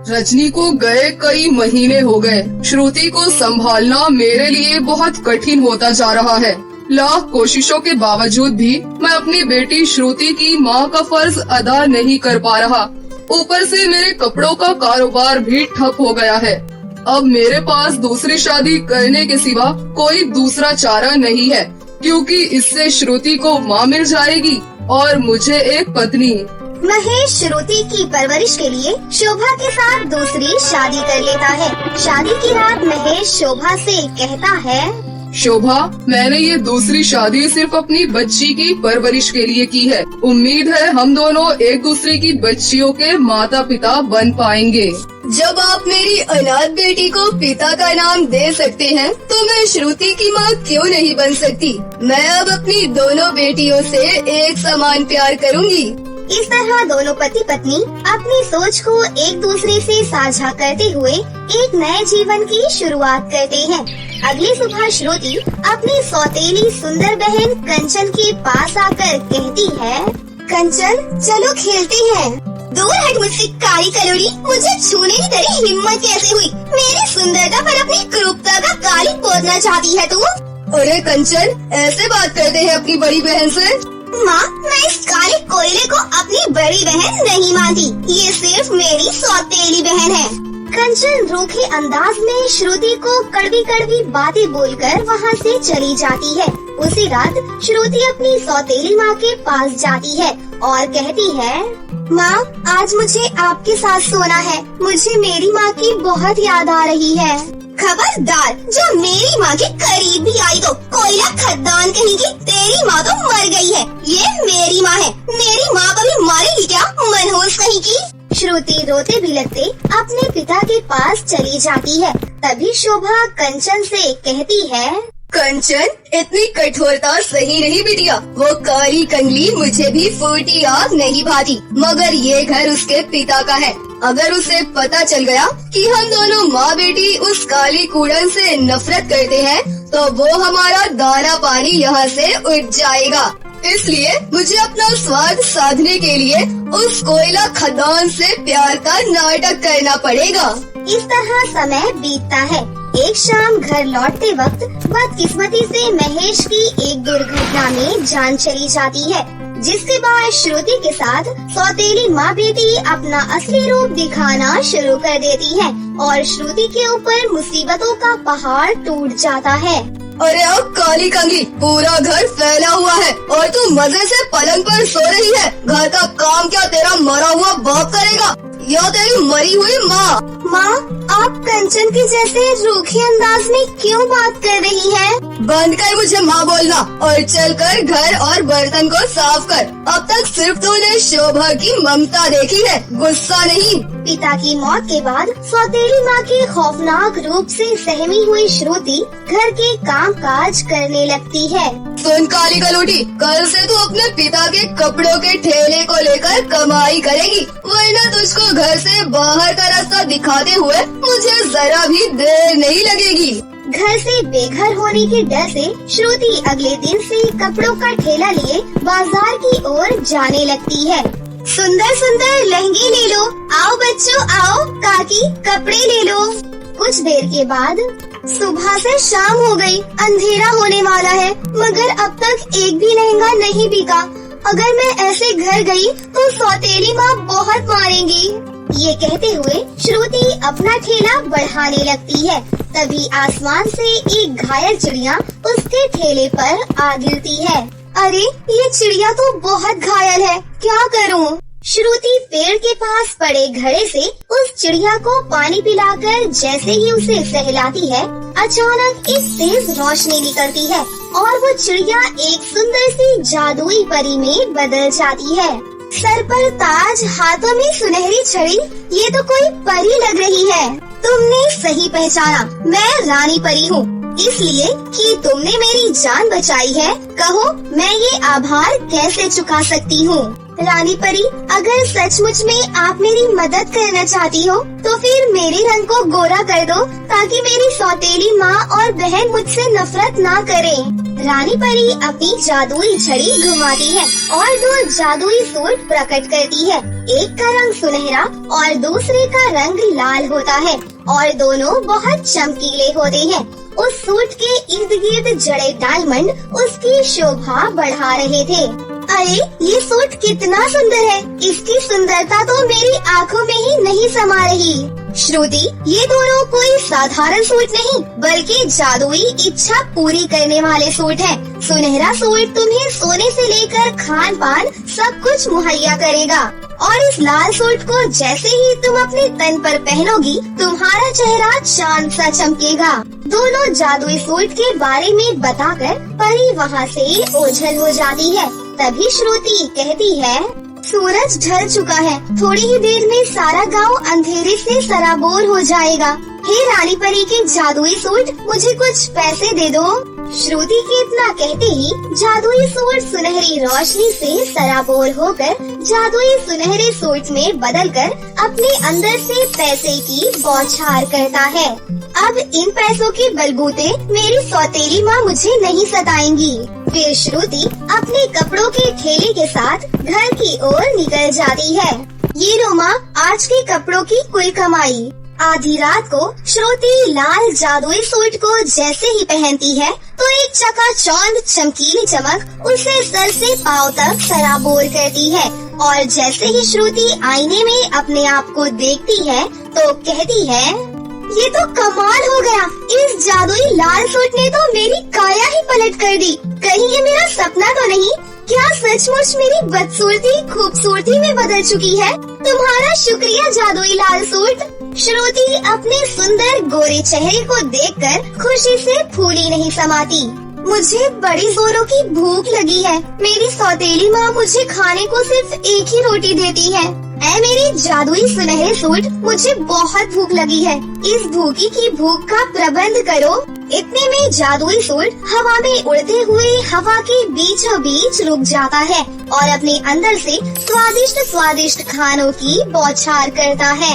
रजनी को गए कई महीने हो गए। श्रुति को संभालना मेरे लिए बहुत कठिन होता जा रहा है। लाख कोशिशों के बावजूद भी मैं अपनी बेटी श्रुति की माँ का फर्ज अदा नहीं कर पा रहा। ऊपर से मेरे कपड़ों का कारोबार भी ठप हो गया है। अब मेरे पास दूसरी शादी करने के सिवा कोई दूसरा चारा नहीं है, क्योंकि इससे श्रुति को माँ मिल जाएगी और मुझे एक पत्नी। महेश श्रुति की परवरिश के लिए शोभा के साथ दूसरी शादी कर लेता है। शादी की रात महेश शोभा से कहता है, शोभा, मैंने ये दूसरी शादी सिर्फ अपनी बच्ची की परवरिश के लिए की है। उम्मीद है हम दोनों एक दूसरे की बच्चियों के माता पिता बन पाएंगे। जब आप मेरी अनाथ बेटी को पिता का नाम दे सकते हैं, तो मैं श्रुति की माँ क्यों नहीं बन सकती। मैं अब अपनी दोनों बेटियों से एक समान प्यार करूँगी। इस तरह दोनों पति पत्नी अपनी सोच को एक दूसरे से साझा करते हुए एक नए जीवन की शुरुआत करते हैं। अगली सुबह श्रुति अपनी सौतेली सुंदर बहन कंचन के पास आकर कहती है, कंचन, चलो खेलते हैं। दूर हट मुझसे काली कलोड़ी, मुझे छूने की तेरी हिम्मत कैसे हुई? मेरी सुंदरता पर अपनी क्रूरता का काली पोतना चाहती है तू? अरे कंचन, ऐसे बात करते हैं अपनी बड़ी बहन से? माँ, मैं इस काले कोयले को अपनी बड़ी बहन नहीं मानती। ये सिर्फ मेरी सौतेली बहन है। कंचन रूखे अंदाज में श्रुति को कड़वी कड़वी बातें बोलकर वहाँ से चली जाती है। उसी रात श्रुति अपनी सौतेली माँ के पास जाती है और कहती है, माँ, आज मुझे आपके साथ सोना है। मुझे मेरी माँ की बहुत याद आ रही है। खबरदार, जो मेरी माँ के करीब भी आई तो कोयला खदान कहेगी। तेरी माँ तो मर गई है, ये मेरी माँ है। मेरी माँ कभी मारेगी क्या, मनहूस कहीं की? श्रुति रोते भी लगते अपने पिता के पास चली जाती है। तभी शोभा कंचन से कहती है, कंचन, इतनी कठोरता सही नहीं बिटिया। वो काली कंगली मुझे भी फूटी आग नहीं भाती, मगर ये घर उसके पिता का है। अगर उसे पता चल गया कि हम दोनों माँ बेटी उस काली कूड़न से नफरत करते हैं, तो वो हमारा दाना पानी यहाँ से उठ जाएगा। इसलिए मुझे अपना स्वाद साधने के लिए उस कोयला खदान से प्यार का नाटक करना पड़ेगा। इस तरह समय बीतता है। एक शाम घर लौटते वक्त बदकिस्मती से महेश की एक दुर्घटना में जान चली जाती है, जिसके बाद श्रुति के साथ सौतेली माँ बेटी अपना असली रूप दिखाना शुरू कर देती है और श्रुति के ऊपर मुसीबतों का पहाड़ टूट जाता है। अरे अब काली कंगली, पूरा घर फैला हुआ है और तू मजे से पलंग पर सो रही है। घर का काम क्या तेरा मरा हुआ बाप करेगा या तेरी मरी हुई माँ? माँ, आप कंचन के जैसे रूखे अंदाज में क्यों बात कर रही हैं? बंद कर मुझे माँ बोलना और चलकर घर और बर्तन को साफ कर। अब तक सिर्फ तूने शोभा की ममता देखी है, गुस्सा नहीं। पिता की मौत के बाद सौतेली माँ के खौफनाक रूप से सहमी हुई श्रुति घर के काम काज करने लगती है। सुन काली कलोटी, कल से तू अपने पिता के कपड़ों के ठेले को लेकर कमाई करेगी, वरना तुझको घर से बाहर का रास्ता दिखाते हुए मुझे जरा भी देर नहीं लगेगी। घर से बेघर होने के डर से श्रुति अगले दिन से कपड़ों का ठेला लिए बाजार की ओर जाने लगती है। सुंदर सुंदर लहंगे ले लो, आओ बच्चों आओ, काकी कपड़े ले लो। कुछ देर के बाद सुबह से शाम हो गई, अंधेरा होने वाला है, मगर अब तक एक भी लहंगा नहीं बिका। अगर मैं ऐसे घर गई तो सौतेली माँ बहुत मारेंगी। ये कहते हुए श्रुति अपना ठेला बढ़ाने लगती है। तभी आसमान से एक घायल चिड़िया उसके ठेले पर आ गिरती है। अरे, ये चिड़िया तो बहुत घायल है, क्या करूँ? श्रुति पेड़ के पास पड़े घड़े से उस चिड़िया को पानी पिलाकर जैसे ही उसे सहलाती है, अचानक एक तेज रोशनी निकलती है और वो चिड़िया एक सुंदर सी जादुई परी में बदल जाती है। सर पर ताज, हाथों में सुनहरी छड़ी, ये तो कोई परी लग रही है। तुमने सही पहचाना, मैं रानी परी हूँ, इसलिए कि तुमने मेरी जान बचाई है। कहो, मैं ये आभार कैसे चुका सकती हूँ? रानी परी, अगर सचमुच में आप मेरी मदद करना चाहती हो तो फिर मेरे रंग को गोरा कर दो, ताकि मेरी सौतेली माँ और बहन मुझसे नफरत ना करें। रानी परी अपनी जादुई छड़ी घुमाती है और 2 जादुई सूट प्रकट करती है। एक का रंग सुनहरा और दूसरे का रंग लाल होता है और दोनों बहुत चमकीले होते हैं। उस सूट के इर्द गिर्द जड़े डायमंड उसकी शोभा बढ़ा रहे थे। अरे ये सूट कितना सुंदर है, इसकी सुंदरता तो मेरी आँखों में ही नहीं समा रही। श्रुति, ये दोनों कोई साधारण सूट नहीं बल्कि जादुई इच्छा पूरी करने वाले सूट हैं। सुनहरा सूट तुम्हें सोने से लेकर खान पान सब कुछ मुहैया करेगा और इस लाल सूट को जैसे ही तुम अपने तन पर पहनोगी तुम्हारा चेहरा चांद सा चमकेगा। दोनों जादुई सूट के बारे में बताकर परी वहाँ से ओझल हो जाती है। तभी श्रुति कहती है, सूरज ढल चुका है, थोड़ी ही देर में सारा गांव अंधेरे से सराबोर हो जाएगा। हे रानी परी के जादुई सूट, मुझे कुछ पैसे दे दो। श्रुति के इतना कहते ही जादुई सूट सुनहरी रोशनी से सराबोर होकर जादुई सुनहरे सूट में बदलकर अपने अंदर से पैसे की बौछार करता है। अब इन पैसों के बलबूते मेरी सौतेली माँ मुझे नहीं सताएंगी। फिर श्रुति अपने कपड़ों के ठेले के साथ घर की ओर निकल जाती है। ये लो माँ, आज के कपड़ों की कुल कमाई। आधी रात को श्रुति लाल जादुई सूट को जैसे ही पहनती है तो एक चकाचौंध चमकीली चमक उसे सर से पांव तक सराबोर करती है और जैसे ही श्रुति आईने में अपने आप को देखती है तो कहती है, ये तो कमाल हो गया, इस जादुई लाल सूट ने तो मेरी काया ही पलट कर दी। कहीं ये मेरा सपना तो नहीं? क्या सचमुच मेरी बदसूरती खूबसूरती में बदल चुकी है? तुम्हारा शुक्रिया जादुई लाल सूट। श्रुति अपने सुंदर गोरे चेहरे को देखकर खुशी से फूली नहीं समाती। मुझे बड़ी जोरों की भूख लगी है। मेरी सौतेली माँ मुझे खाने को सिर्फ एक ही रोटी देती है। ऐ मेरी जादुई सुनहरे सूट, मुझे बहुत भूख लगी है। इस भूखी की भूख का प्रबंध करो। इतने में जादुई सूट हवा में उड़ते हुए हवा के बीचों बीच रुक जाता है और अपने अंदर से स्वादिष्ट स्वादिष्ट खानों की बौछार करता है।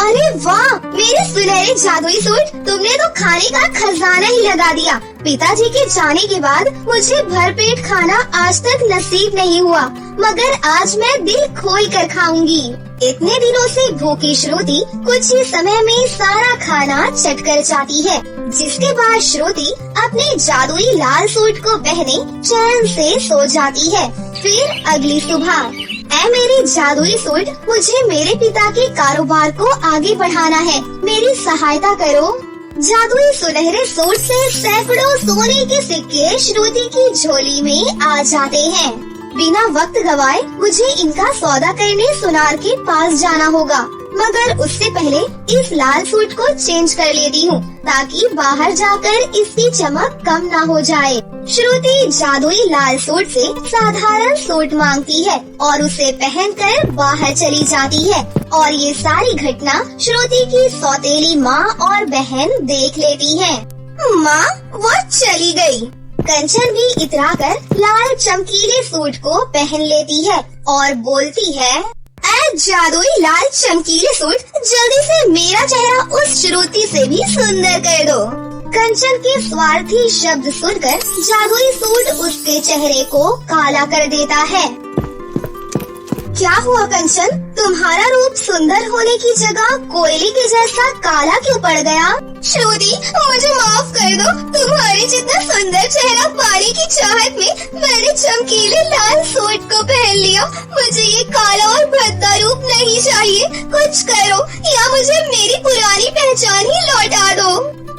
अरे वाह, मेरे सुनहरे जादुई सूट, तुमने तो खाने का खजाना ही लगा दिया। पिताजी के जाने के बाद मुझे भरपेट खाना आज तक नसीब नहीं हुआ, मगर आज मैं दिल खोल कर खाऊंगी। इतने दिनों से भूखी श्रुति कुछ ही समय में सारा खाना चटकर जाती है, जिसके बाद श्रुति अपने जादुई लाल सूट को पहने चैन से सो जाती है। फिर अगली सुबह, ऐ मेरी जादुई सूट, मुझे मेरे पिता के कारोबार को आगे बढ़ाना है, मेरी सहायता करो। जादुई सुनहरे सूट से सैकड़ों सोने के सिक्के श्रुति की झोली में आ जाते हैं। बिना वक्त गवाए मुझे इनका सौदा करने सुनार के पास जाना होगा, मगर उससे पहले इस लाल सूट को चेंज कर लेती हूँ ताकि बाहर जाकर इसकी चमक कम ना हो जाए। श्रुति जादुई लाल सूट से साधारण सूट मांगती है और उसे पहनकर बाहर चली जाती है और ये सारी घटना श्रुति की सौतेली माँ और बहन देख लेती हैं। माँ, वो चली गई। कंचन भी इतराकर लाल चमकीले सूट को पहन लेती है और बोलती है, ऐ जादुई लाल चमकीले सूट, जल्दी से मेरा चेहरा उस श्रुति से भी सुंदर कर दो। कंचन के स्वार्थी शब्द सुनकर जादुई सूट उसके चेहरे को काला कर देता है। क्या हुआ कंचन, तुम्हारा रूप सुंदर होने की जगह कोयले के जैसा काला क्यों पड़ गया? श्रुति, मुझे माफ कर दो, तुम्हारे जितना सुंदर चेहरा पाने की चाहत में मैंने चमकीले लाल सूट को पहन लिया। मुझे ये काला और भद्दा रूप नहीं चाहिए, कुछ करो या मुझे मेरी पुरानी पहचान ही लौटा दो।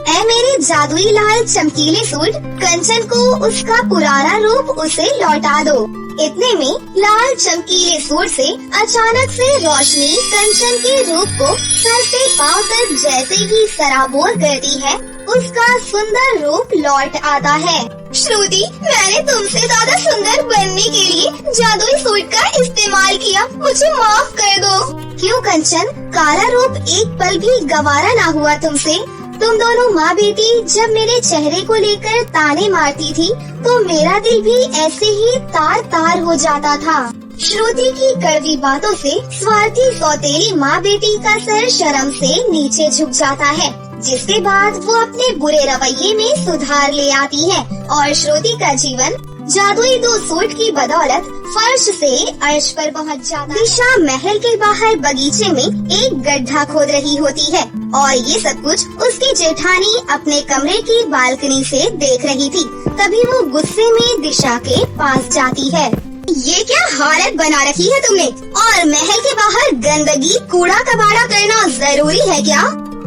ऐ मेरे जादुई लाल चमकीले सूट, कंचन को उसका पुराना रूप उसे लौटा दो। इतने में लाल चमकीले सूट से अचानक से रोशनी कंचन के रूप को सर से पांव तक जैसे ही सराबोर करती है, उसका सुंदर रूप लौट आता है। श्रुति, मैंने तुमसे ज्यादा सुंदर बनने के लिए जादुई सूट का इस्तेमाल किया, मुझे माफ कर दो। क्यों कंचन, काला रूप एक पल भी गवारा ना हुआ तुमसे? तुम दोनों माँ बेटी जब मेरे चेहरे को लेकर ताने मारती थी तो मेरा दिल भी ऐसे ही तार तार हो जाता था। श्रुति की कड़वी बातों से स्वार्थी सौतेली माँ बेटी का सर शर्म से नीचे झुक जाता है, जिसके बाद वो अपने बुरे रवैये में सुधार ले आती है और श्रुति का जीवन जादुई 2 सूट की बदौलत फर्श से अर्श पर पहुंच जाता है। दिशा महल के बाहर बगीचे में एक गड्ढा खोद रही होती है और ये सब कुछ उसकी जेठानी अपने कमरे की बालकनी से देख रही थी। तभी वो गुस्से में दिशा के पास जाती है। ये क्या हालत बना रखी है तुमने? और महल के बाहर गंदगी कूड़ा कबाड़ा करना जरूरी है क्या?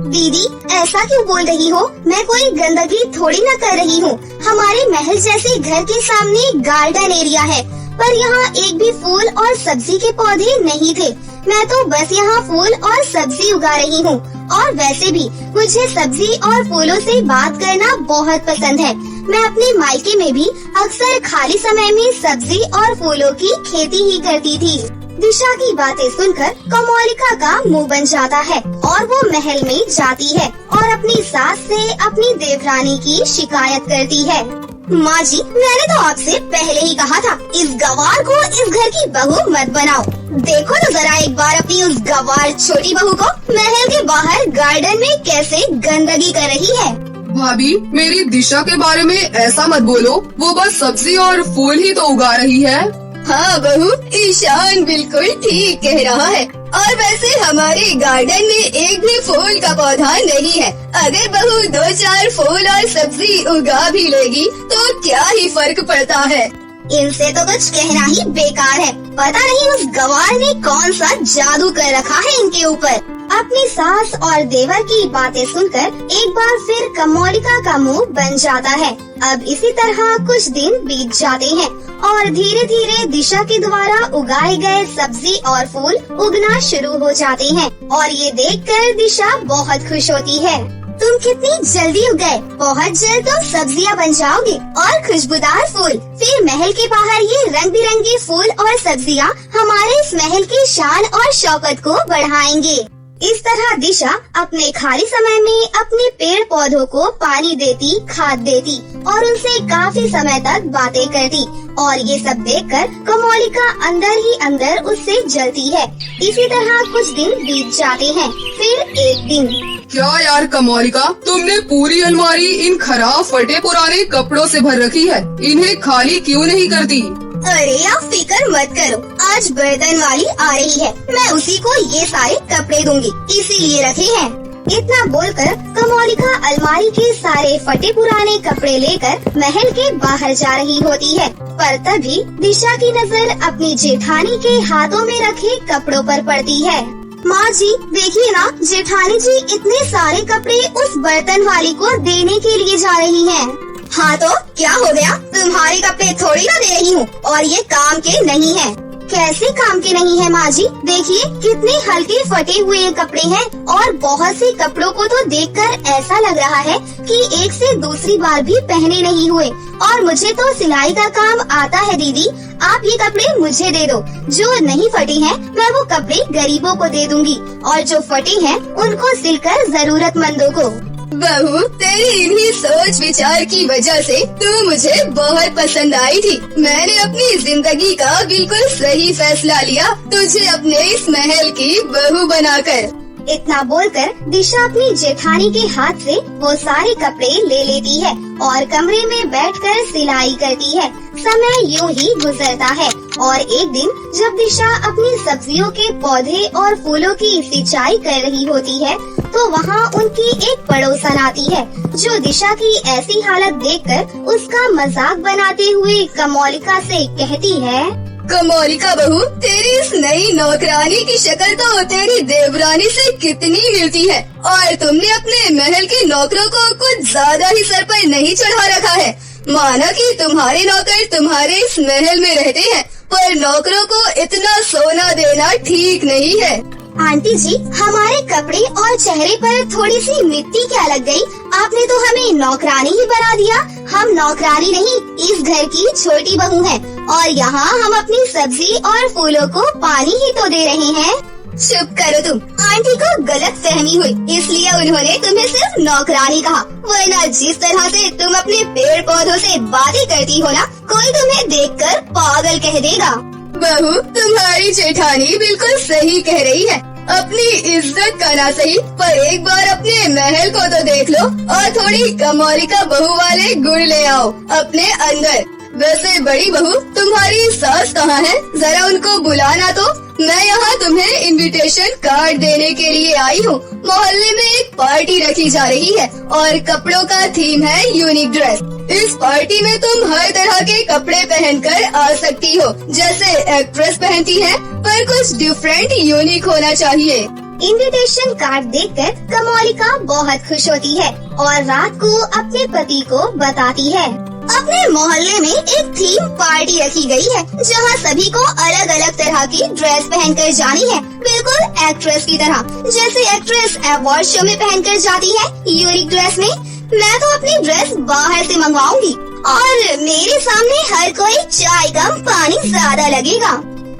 दीदी ऐसा क्यों बोल रही हो? मैं कोई गंदगी थोड़ी ना कर रही हूँ। हमारे महल जैसे घर के सामने गार्डन एरिया है, पर यहाँ एक भी फूल और सब्जी के पौधे नहीं थे। मैं तो बस यहाँ फूल और सब्जी उगा रही हूँ। और वैसे भी मुझे सब्जी और फूलों से बात करना बहुत पसंद है। मैं अपने मायके में भी अक्सर खाली समय में सब्जी और फूलों की खेती ही करती थी। दिशा की बातें सुनकर कमोलिका का मुंह बन जाता है और वो महल में जाती है और अपनी सास से अपनी देवरानी की शिकायत करती है। माँ जी, मैंने तो आपसे पहले ही कहा था, इस गवार को इस घर की बहू मत बनाओ। देखो तो जरा एक बार अपनी उस गवार छोटी बहू को महल के बाहर गार्डन में कैसे गंदगी कर रही है। भाभी, मेरी दिशा के बारे में ऐसा मत बोलो। वो बस सब्जी और फूल ही तो उगा रही है। हाँ बहू, ईशान बिल्कुल ठीक कह रहा है। और वैसे हमारे गार्डन में एक भी फूल का पौधा नहीं है। अगर बहू 2-4 फूल और सब्जी उगा भी लेगी तो क्या ही फर्क पड़ता है। इनसे तो कुछ कहना ही बेकार है। पता नहीं उस गवार ने कौन सा जादू कर रखा है इनके ऊपर। अपनी सास और देवर की बातें सुनकर एक बार फिर कमोलिका का मुंह बन जाता है। अब इसी तरह कुछ दिन बीत जाते हैं और धीरे धीरे दिशा के द्वारा उगाए गए सब्जी और फूल उगना शुरू हो जाते हैं और ये देखकर दिशा बहुत खुश होती है। तुम कितनी जल्दी उग गए। बहुत जल्द तो सब्जियां बन जाओगे और खुशबूदार फूल। फिर महल के बाहर ये रंग बिरंगे फूल और सब्जियां हमारे इस महल की शान और शौकत को बढ़ाएंगे। इस तरह दिशा अपने खाली समय में अपने पेड़ पौधों को पानी देती, खाद देती और उनसे काफी समय तक बातें करती और ये सब देखकर कमोलिका अंदर ही अंदर उससे जलती है। इसी तरह कुछ दिन बीत जाते हैं। फिर एक दिन, क्या यार कमोलिका, तुमने पूरी अलमारी इन खराब फटे पुराने कपड़ों से भर रखी है। इन्हें खाली क्यों नहीं करती? अरे आप फिक्र मत करो, आज बर्तन वाली आ रही है। मैं उसी को ये सारे कपड़े दूंगी, इसीलिए रखे हैं। इतना बोलकर कमोलिका अलमारी के सारे फटे पुराने कपड़े लेकर महल के बाहर जा रही होती है। पर तभी दिशा की नजर अपनी जेठानी के हाथों में रखे कपड़ों पर पड़ती है। माँ जी देखिए ना, जेठानी जी इतने सारे कपड़े उस बर्तन वाली को देने के लिए जा रही हैं। हाँ तो क्या हो गया? तुम्हारे कपड़े थोड़ी ना दे रही हूँ और ये काम के नहीं है। कैसे काम के नहीं है माँ जी? देखिए कितने हल्के फटे हुए कपड़े हैं और बहुत से कपड़ों को तो देखकर ऐसा लग रहा है कि एक से दूसरी बार भी पहने नहीं हुए। और मुझे तो सिलाई का काम आता है दीदी, आप ये कपड़े मुझे दे दो। जो नहीं फटे हैं मैं वो कपड़े गरीबों को दे दूंगी और जो फटे हैं उनको सिलकर जरूरतमंदों को। बहू, तेरी इन्हीं सोच विचार की वजह से तू मुझे बहुत पसंद आई थी। मैंने अपनी जिंदगी का बिल्कुल सही फैसला लिया, तुझे अपने इस महल की बहू बनाकर। इतना बोलकर दिशा अपनी जेठानी के हाथ से वो सारे कपड़े ले लेती है और कमरे में बैठकर सिलाई करती है। समय यूं ही गुजरता है और एक दिन जब दिशा अपनी सब्जियों के पौधे और फूलों की सिंचाई कर रही होती है तो वहाँ उनकी एक पड़ोसन आती है जो दिशा की ऐसी हालत देखकर उसका मजाक बनाते हुए कमोलिका से कहती है, कमोलिका बहू, तेरी इस नई नौकरानी की शक्ल तो तेरी देवरानी से कितनी मिलती है और तुमने अपने महल के नौकरों को कुछ ज्यादा ही सर पर नहीं चढ़ा रखा है। माना कि तुम्हारे नौकर तुम्हारे इस महल में रहते हैं, पर नौकरों को इतना सोना देना ठीक नहीं है। आंटी जी, हमारे कपड़े और चेहरे पर थोड़ी सी मिट्टी क्या लग गई? आपने तो हमें नौकरानी ही बना दिया। हम नौकरानी नहीं, इस घर की छोटी बहू हैं और यहाँ हम अपनी सब्जी और फूलों को पानी ही तो दे रहे हैं। चुप करो तुम। आंटी को गलत फहमी हुई, इसलिए उन्होंने तुम्हें सिर्फ नौकरानी कहा, वरना जिस तरह से तुम अपने पेड़ पौधों से बातें करती हो ना, कोई तुम्हें देखकर पागल कह देगा। बहू, तुम्हारी जेठानी बिल्कुल सही कह रही है। अपनी इज्जत का ना सही, पर एक बार अपने महल को तो देख लो और थोड़ी कमोलिका बहू वाले गुण ले आओ अपने अंदर। वैसे बड़ी बहू, तुम्हारी सास कहाँ है? जरा उनको बुलाना तो। मैं यहाँ तुम्हें इनविटेशन कार्ड देने के लिए आई हूँ। मोहल्ले में एक पार्टी रखी जा रही है और कपड़ों का थीम है यूनिक ड्रेस। इस पार्टी में तुम हर तरह के कपड़े पहनकर आ सकती हो, जैसे एक्ट्रेस पहनती है, पर कुछ डिफरेंट यूनिक होना चाहिए। इनविटेशन कार्ड देखकर कमोलिका बहुत खुश होती है और रात को अपने पति को बताती है। अपने मोहल्ले में एक थीम पार्टी रखी गई है, जहाँ सभी को अलग अलग तरह की ड्रेस पहनकर जानी है, बिल्कुल एक्ट्रेस की तरह। जैसे एक्ट्रेस अवार्ड शो में पहनकर जाती है यूनिक ड्रेस में, मैं तो अपनी ड्रेस बाहर से मंगवाऊंगी और मेरे सामने हर कोई चाय कम पानी ज्यादा लगेगा।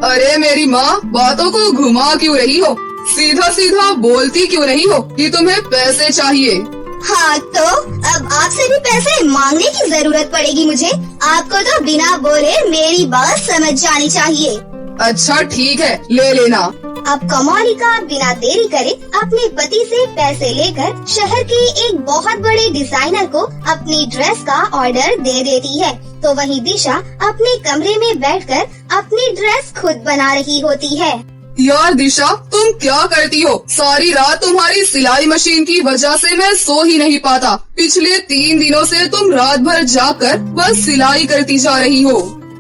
अरे मेरी माँ, बातों को घुमा क्यों रही हो? सीधा सीधा बोलती क्यों नहीं हो कि तुम्हें पैसे चाहिए? हाँ, तो अब आपसे भी पैसे मांगने की जरूरत पड़ेगी मुझे। आपको तो बिना बोले मेरी बात समझ जानी चाहिए। अच्छा ठीक है, ले लेना। अब कमोलिका बिना देरी करे अपने पति से पैसे लेकर शहर के एक बहुत बड़े डिजाइनर को अपनी ड्रेस का ऑर्डर दे देती है। तो वहीं दिशा अपने कमरे में बैठकर अपनी ड्रेस खुद बना रही होती है। यार दिशा, तुम क्या करती हो? सारी रात तुम्हारी सिलाई मशीन की वजह से मैं सो ही नहीं पाता। पिछले 3 दिनों से तुम रात भर जाकर बस सिलाई करती जा रही हो।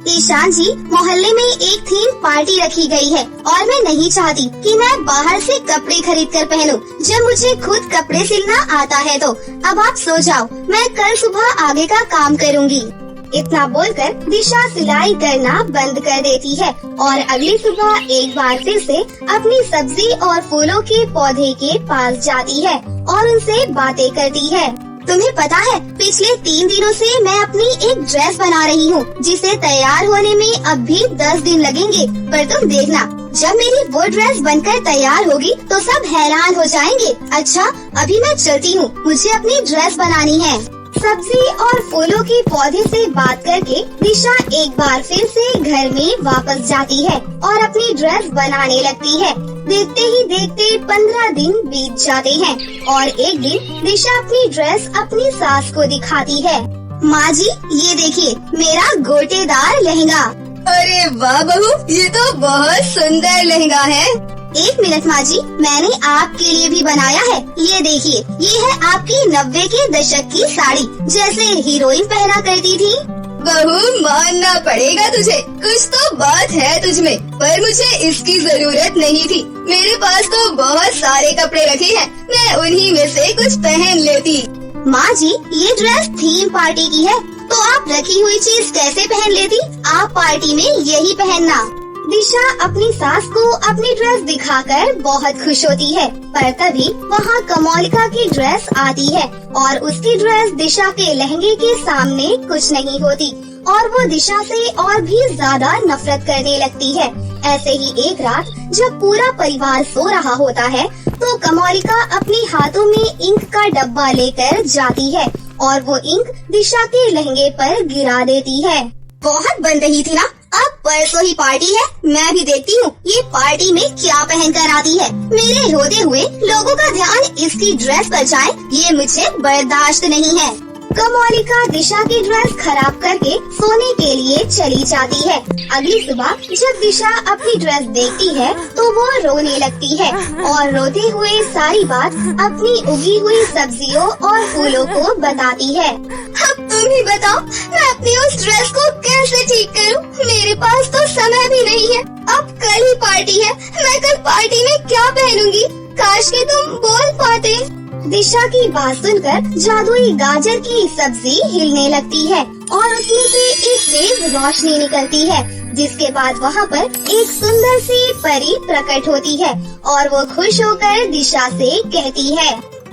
ईशान जी, मोहल्ले में एक थीम पार्टी रखी गई है और मैं नहीं चाहती कि मैं बाहर से कपड़े खरीद कर पहनूं, जब मुझे खुद कपड़े सिलना आता है। तो अब आप सो जाओ, मैं कल सुबह आगे का काम करूंगी। इतना बोलकर दिशा सिलाई करना बंद कर देती है और अगली सुबह एक बार फिर से अपनी सब्जी और फूलों के पौधे के पास जाती है और उनसे बातें करती है। तुम्हें पता है, पिछले 3 दिनों से मैं अपनी एक ड्रेस बना रही हूँ, जिसे तैयार होने में अब भी 10 दिन लगेंगे। पर तुम देखना, जब मेरी वो ड्रेस बनकर तैयार होगी तो सब हैरान हो जाएंगे। अच्छा, अभी मैं चलती हूँ, मुझे अपनी ड्रेस बनानी है। सब्जी और फूलों के पौधे से बात करके दिशा एक बार फिर से घर में वापस जाती है और अपनी ड्रेस बनाने लगती है। देखते ही देखते 15 दिन बीत जाते हैं और एक दिन दिशा अपनी ड्रेस अपनी सास को दिखाती है। माँ जी, ये देखिए मेरा गोटेदार लहंगा। अरे वाह बहू, ये तो बहुत सुंदर लहंगा है। 1 मिनट माँ जी, मैंने आपके लिए भी बनाया है। ये देखिए, ये है आपकी 90 के दशक की साड़ी, जैसे हीरोइन पहना करती थी। बहू, मानना पड़ेगा तुझे, कुछ तो बात है तुझमें, पर मुझे इसकी जरूरत नहीं थी। मेरे पास तो बहुत सारे कपड़े रखे हैं, मैं उन्हीं में से कुछ पहन लेती। माँ जी, ये ड्रेस थीम पार्टी की है, तो आप रखी हुई चीज कैसे पहन लेती? आप पार्टी में यही पहनना। दिशा अपनी सास को अपनी ड्रेस दिखाकर बहुत खुश होती है, पर तभी वहाँ कमोलिका की ड्रेस आती है और उसकी ड्रेस दिशा के लहंगे के सामने कुछ नहीं होती और वो दिशा से और भी ज्यादा नफरत करने लगती है। ऐसे ही एक रात जब पूरा परिवार सो रहा होता है, तो कमोलिका अपने हाथों में इंक का डब्बा लेकर जाती है और वो इंक दिशा के लहंगे पर गिरा देती है। बहुत बन रही थी ना, अब परसों ही पार्टी है, मैं भी देखती हूँ ये पार्टी में क्या पहन कर आती है। मेरे रोते हुए लोगों का ध्यान इसकी ड्रेस पर जाए, ये मुझे बर्दाश्त नहीं है। कमोलिका दिशा की ड्रेस खराब करके सोने के लिए चली जाती है। अगली सुबह जब दिशा अपनी ड्रेस देखती है तो वो रोने लगती है और रोते हुए सारी बात अपनी उगी हुई सब्जियों और फूलों को बताती है। अब तुम ही बताओ, मैं अपनी उस ड्रेस को कैसे ठीक करूं? मेरे पास तो समय भी नहीं है। अब कल ही पार्टी है, मैं कल पार्टी में क्या पहनूंगी? काश कि तुम बोल पाते। दिशा की बात सुनकर जादुई गाजर की सब्जी हिलने लगती है और उसमें से एक तेज रोशनी निकलती है, जिसके बाद वहाँ पर एक सुंदर सी परी प्रकट होती है और वो खुश होकर दिशा से कहती है,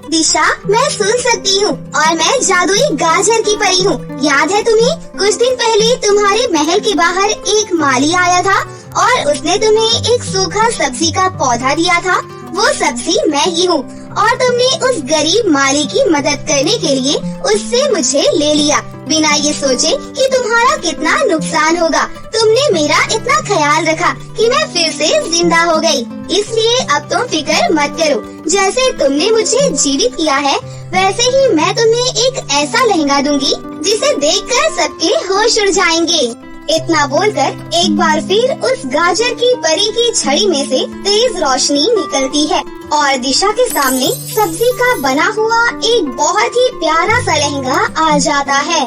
दिशा, मैं सुन सकती हूँ और मैं जादुई गाजर की परी हूँ। याद है तुम्हें, कुछ दिन पहले तुम्हारे महल के बाहर एक माली आया था और उसने तुम्हें एक सूखा सब्जी का पौधा दिया था। वो सब्जी मैं ही हूँ और तुमने उस गरीब माली की मदद करने के लिए उससे मुझे ले लिया। बिना ये सोचे कि तुम्हारा कितना नुकसान होगा। तुमने मेरा इतना ख्याल रखा कि मैं फिर से जिंदा हो गई। इसलिए अब तुम फिक्र मत करो। जैसे तुमने मुझे जीवित किया है, वैसे ही मैं तुम्हें एक ऐसा लहंगा दूंगी जिसे देखकर सबके होश उड़ जाएंगे। इतना बोलकर एक बार फिर उस गाजर की परी की छड़ी में से तेज रोशनी निकलती है और दिशा के सामने सब्जी का बना हुआ एक बहुत ही प्यारा सा लहंगा आ जाता है।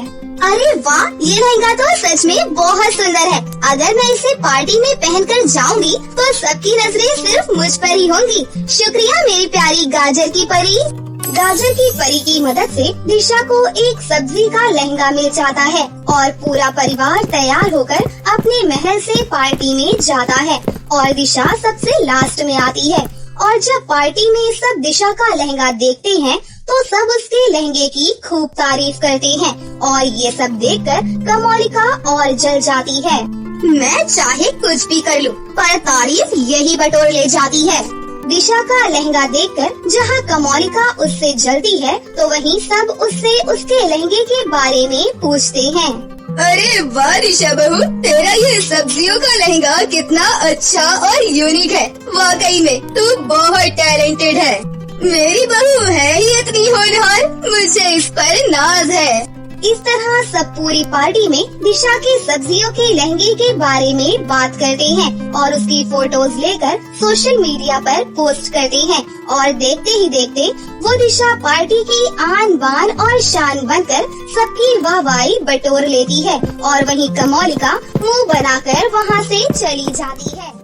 अरे वाह, ये लहंगा तो सच में बहुत सुंदर है। अगर मैं इसे पार्टी में पहनकर जाऊंगी तो सबकी नजरें सिर्फ मुझ पर ही होंगी। शुक्रिया मेरी प्यारी गाजर की परी। गाजर की परी की मदद से दिशा को एक सब्जी का लहंगा मिल जाता है और पूरा परिवार तैयार होकर अपने महल से पार्टी में जाता है और दिशा सबसे लास्ट में आती है। और जब पार्टी में सब दिशा का लहंगा देखते हैं तो सब उसके लहंगे की खूब तारीफ करते हैं और ये सब देखकर कमोलिका और जल जाती है। मैं चाहे कुछ भी कर लूं, पर तारीफ यही बटोर ले जाती है। दिशा का लहंगा देखकर जहाँ कमोलिका उससे जलती है तो वहीं सब उससे उसके लहंगे के बारे में पूछते हैं। अरे वाह दिशा बहू, तेरा ये सब्जियों का लहंगा कितना अच्छा और यूनिक है। वाकई में तू बहुत टैलेंटेड है। मेरी बहू है ही इतनी होनहार, मुझे इस पर नाज है। इस तरह सब पूरी पार्टी में दिशा के सब्जियों के लहंगे के बारे में बात करते हैं और उसकी फोटोज लेकर सोशल मीडिया पर पोस्ट करते हैं और देखते ही देखते वो दिशा पार्टी की आन बान और शान बनकर सबकी वाहवाही बटोर लेती है और वहीं कमोलिका मुंह बनाकर वहाँ से चली जाती है।